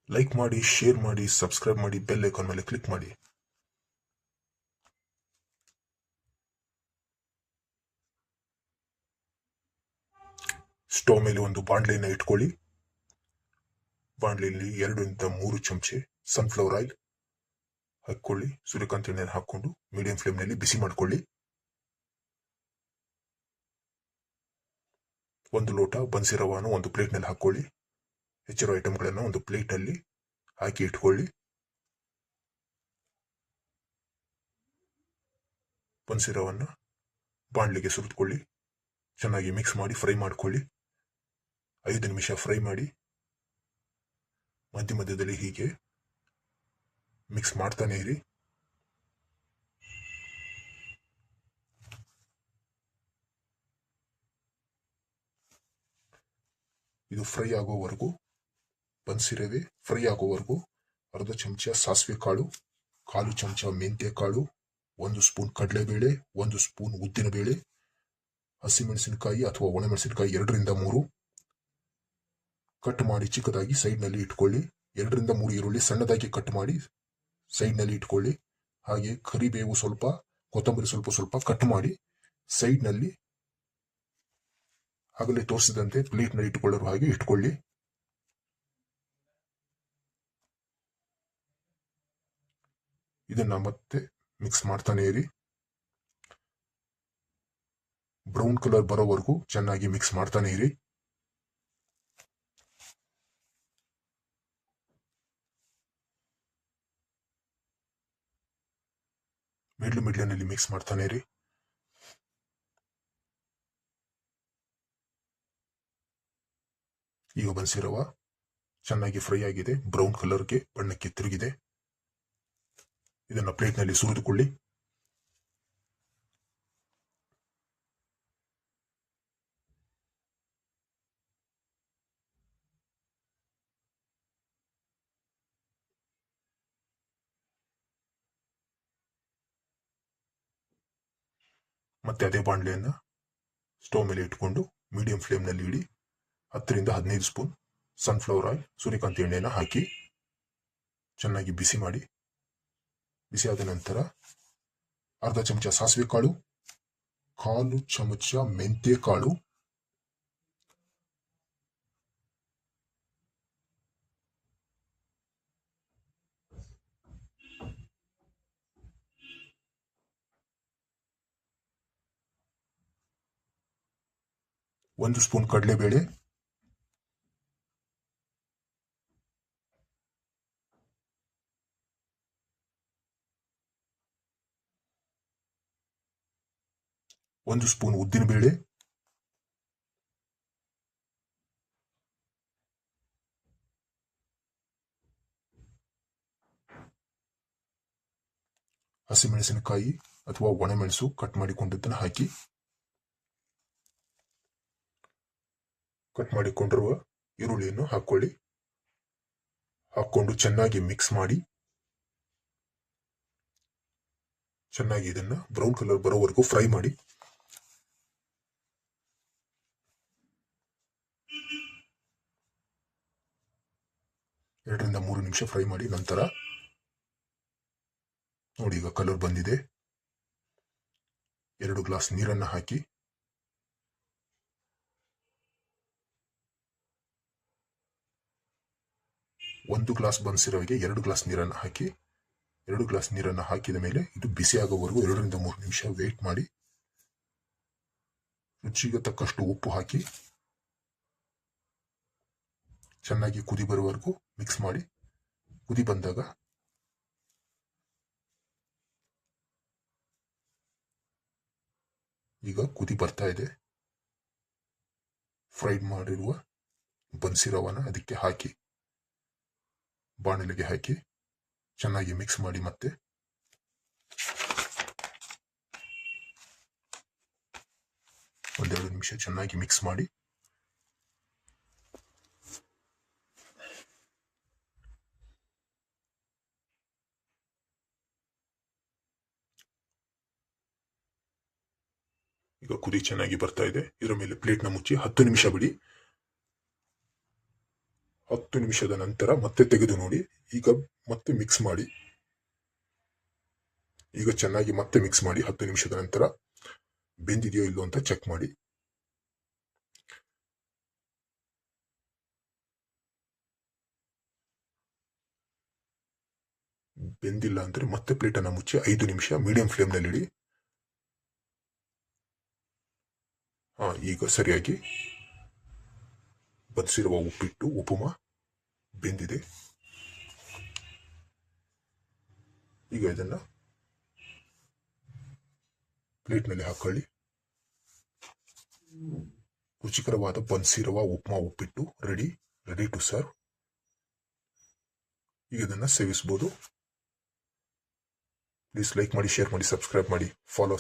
Like ಮಾಡಿ, share ಮಾಡಿ, subscribe ಮಾಡಿ, ಬೆಲ್ ಐಕಾನ್ ಮೇಲೆ ಕ್ಲಿಕ್ ಮಾಡಿ. ಸ್ಟವ್ ಮೇಲೆ ಒಂದು ಬಾಣಲೆಯನ್ನು ಇಟ್ಕೊಳ್ಳಿ. ಬಾಣಲೆಯಲ್ಲಿ 2 ಇಂದ 3 ಚಮಚೆ ಸನ್ಫ್ಲವರ್ ಆಯಿಲ್ ಹಾಕೊಳ್ಳಿ. ಸೂರ್ಯಕಾಂತಿ ಎಣ್ಣೆಯನ್ನು ಹಾಕೊಂಡು ಮೀಡಿಯಂ ಫ್ಲೇಮ್ ನಲ್ಲಿ ಬಿಸಿ ಮಾಡಿಕೊಳ್ಳಿ. 1 ಲೋಟ ಬನ್ಸಿ ರವಾನು ಒಂದು ಪ್ಲೇಟ್ ನಲ್ಲಿ ಹಾಕೊಳ್ಳಿ. ಹೆಚ್ಚಿರೋ ಐಟಮ್ಗಳನ್ನು ಒಂದು ಪ್ಲೇಟ್ ಅಲ್ಲಿ ಹಾಕಿ ಇಟ್ಕೊಳ್ಳಿ. ಬನ್ಸಿ ರವನ್ನ ಬಾಣಲೆಗೆ ಸುರಿದುಕೊಳ್ಳಿ. ಚೆನ್ನಾಗಿ ಮಿಕ್ಸ್ ಮಾಡಿ ಫ್ರೈ ಮಾಡಿಕೊಳ್ಳಿ. 5 ನಿಮಿಷ ಫ್ರೈ ಮಾಡಿ. ಮಧ್ಯ ಮಧ್ಯದಲ್ಲಿ ಹೀಗೆ ಮಿಕ್ಸ್ ಮಾಡ್ತಾನೆ ಇರಿ. ಇದು ಫ್ರೈ ಆಗೋವರೆಗೂ, ಬನ್ಸಿ ರವೆ ಫ್ರೈ ಆಗೋವರೆಗೂ ಅರ್ಧ ಚಮಚ ಸಾಸಿವೆ ಕಾಳು, 1/4 ಚಮಚ ಮೆಂತ್ಯ ಕಾಳು, 1 ಸ್ಪೂನ್ ಕಡಲೆಬೇಳೆ, 1 ಸ್ಪೂನ್ ಉದ್ದಿನ ಬೇಳೆ, ಹಸಿಮೆಣಸಿನಕಾಯಿ ಅಥವಾ ಒಣಮೆಣಸಿನಕಾಯಿ 2 ರಿಂದ 3 ಕಟ್ ಮಾಡಿ ಚಿಕ್ಕದಾಗಿ ಸೈಡ್ ನಲ್ಲಿ ಇಟ್ಕೊಳ್ಳಿ. 2 ರಿಂದ 3 ಈರುಳ್ಳಿ ಸಣ್ಣದಾಗಿ ಕಟ್ ಮಾಡಿ ಸೈಡ್ ನಲ್ಲಿ ಇಟ್ಕೊಳ್ಳಿ. ಹಾಗೆ ಕರಿಬೇವು ಸ್ವಲ್ಪ, ಕೊತ್ತಂಬರಿ ಸ್ವಲ್ಪ ಕಟ್ ಮಾಡಿ ಸೈಡ್ ನಲ್ಲಿ ಆಗಲೇ ತೋರಿಸಿದಂತೆ ಪ್ಲೇಟ್ ನಲ್ಲಿ ಇಟ್ಟುಕೊಳ್ಳುವ ಹಾಗೆ ಇಟ್ಕೊಳ್ಳಿ. ಇದನ್ನ ಮತ್ತೆ ಮಿಕ್ಸ್ ಮಾಡ್ತಾನೆ ಇರಿ. ಬ್ರೌನ್ ಕಲರ್ ಬರೋವರೆಗೂ ಚೆನ್ನಾಗಿ ಮಿಕ್ಸ್ ಮಾಡ್ತಾನೆ ಇರಿ. ಮಿಡ್ಲಲ್ಲಿ ಮಿಕ್ಸ್ ಮಾಡ್ತಾನೆ ಇರಿ. ಈಗ ಬನ್ಸಿ ರವ ಚೆನ್ನಾಗಿ ಫ್ರೈ ಆಗಿದೆ, ಬ್ರೌನ್ ಕಲರ್ಗೆ ಬಣ್ಣಕ್ಕೆ ತಿರುಗಿದೆ. ಇದನ್ನ ಪ್ಲೇಟ್ ನಲ್ಲಿ ಸುರಿದುಕೊಳ್ಳಿ. ಮತ್ತೆ ಅದೇ ಬಾಣಲೆಯನ್ನ ಸ್ಟವ್ ಮೇಲೆ ಇಟ್ಕೊಂಡು ಮೀಡಿಯಂ ಫ್ಲೇಮ್ ನಲ್ಲಿ ಇಡಿ. 10 ರಿಂದ 15 ಸ್ಪೂನ್ ಸನ್ಫ್ಲವರ್ ಆಯಿಲ್, ಸೂರ್ಯಕಾಂತಿ ಎಣ್ಣೆನ ಹಾಕಿ ಚೆನ್ನಾಗಿ ಬಿಸಿ ಮಾಡಿ. ಬಿಸಿಯಾದ ನಂತರ ಅರ್ಧ ಚಮಚ ಸಾಸಿವೆ ಕಾಳು, 1/4 ಚಮಚ ಮೆಂತ್ಯ ಕಾಳು, 1 ಸ್ಪೂನ್ ಕಡಲೆಬೇಳೆ, 1 ಸ್ಪೂನ್ ಉದ್ದಿನ ಬೇಳೆ, 1 ಹಸಿಮೆಣಸಿನಕಾಯಿ ಅಥವಾ ಒಣಮೆಣಸು ಕಟ್ ಮಾಡಿಕೊಂಡಿದ್ದನ್ನು ಹಾಕಿ, ಕಟ್ ಮಾಡಿಕೊಂಡಿರುವ ಈರುಳ್ಳಿಯನ್ನು ಹಾಕೊಳ್ಳಿ. ಹಾಕೊಂಡು ಚೆನ್ನಾಗಿ ಮಿಕ್ಸ್ ಮಾಡಿ. ಚೆನ್ನಾಗಿ ಇದನ್ನ ಬ್ರೌನ್ ಕಲರ್ ಬರೋವರೆಗೂ ಫ್ರೈ ಮಾಡಿ. ಎರಡರಿಂದ 3 ನಿಮಿಷ ಫ್ರೈ ಮಾಡಿ. ನಂತರ ನೋಡಿ ಈಗ ಕಲರ್ ಬಂದಿದೆ. 2 ಗ್ಲಾಸ್ ನೀರನ್ನು ಹಾಕಿ, ಒಂದು ಗ್ಲಾಸ್ ಬನ್ಸಿ ರವೆಗೆ 2 ಗ್ಲಾಸ್ ನೀರನ್ನು ಹಾಕಿ. 2 ಗ್ಲಾಸ್ ನೀರನ್ನು ಹಾಕಿದ ಮೇಲೆ ಇದು ಬಿಸಿ ಆಗೋವರೆಗೂ 2 ರಿಂದ 3 ನಿಮಿಷ ವೇಟ್ ಮಾಡಿ. ರುಚಿಗೆ ತಕ್ಕಷ್ಟು ಉಪ್ಪು ಹಾಕಿ ಚೆನ್ನಾಗಿ ಕುದಿ ಬರುವವರೆಗೂ ಮಿಕ್ಸ್ ಮಾಡಿ. ಕುದಿ ಬಂದಾಗ ಈಗ ಕುದಿ ಬರ್ತಾ ಇದೆ. ಫ್ರೈಡ್ ಮಾಡಿರುವ ಬನ್ಸಿ ರವನ ಅದಕ್ಕೆ ಹಾಕಿ, ಬಾಣಲೆಗೆ ಹಾಕಿ ಚೆನ್ನಾಗಿ ಮಿಕ್ಸ್ ಮಾಡಿ. ಮತ್ತೆ ಒಂದೆರಡು ನಿಮಿಷ ಚೆನ್ನಾಗಿ ಮಿಕ್ಸ್ ಮಾಡಿ. ಈಗ ಕುದಿ ಚೆನ್ನಾಗಿ ಬರ್ತಾ ಇದೆ. ಇದರ ಮೇಲೆ ಪ್ಲೇಟ್ನ ಮುಚ್ಚಿ 10 ನಿಮಿಷ ಬಿಡಿ. 10 ನಿಮಿಷದ ನಂತರ ಮತ್ತೆ ತೆಗೆದು ನೋಡಿ. ಈಗ ಮತ್ತೆ ಮಿಕ್ಸ್ ಮಾಡಿ. ಈಗ ಚೆನ್ನಾಗಿ ಮತ್ತೆ ಮಿಕ್ಸ್ ಮಾಡಿ. 10 ನಿಮಿಷದ ನಂತರ ಬೆಂದಿದೆಯೋ ಇಲ್ಲೋ ಅಂತ ಚೆಕ್ ಮಾಡಿ. ಬೆಂದಿಲ್ಲ ಅಂದ್ರೆ ಮತ್ತೆ ಪ್ಲೇಟನ್ನು ಮುಚ್ಚಿ 5 ನಿಮಿಷ ಮೀಡಿಯಂ ಫ್ಲೇಮ್ನಲ್ಲಿ ಇಡಿ. ಈಗ ಸರಿಯಾಗಿ ಬದಿಸಿರುವ ಉಪ್ಪಿಟ್ಟು ಉಪುಮಾ ಬೆಂದಿದೆ. ಈಗ ಇದನ್ನ ಪ್ಲೇಟ್ನಲ್ಲಿ ಹಾಕೊಳ್ಳಿ. ರುಚಿಕರವಾದ ಬನ್ಸಿರುವ ಉಪ್ಮಾ ಉಪ್ಪಿಟ್ಟು ರೆಡಿ ಟು ಸರ್ವ್. ಈಗ ಇದನ್ನ ಸೇವಿಸಬಹುದು. ಪ್ಲೀಸ್ ಲೈಕ್ ಮಾಡಿ, ಶೇರ್ ಮಾಡಿ, ಸಬ್ಸ್ಕ್ರೈಬ್ ಮಾಡಿ, ಫಾಲೋ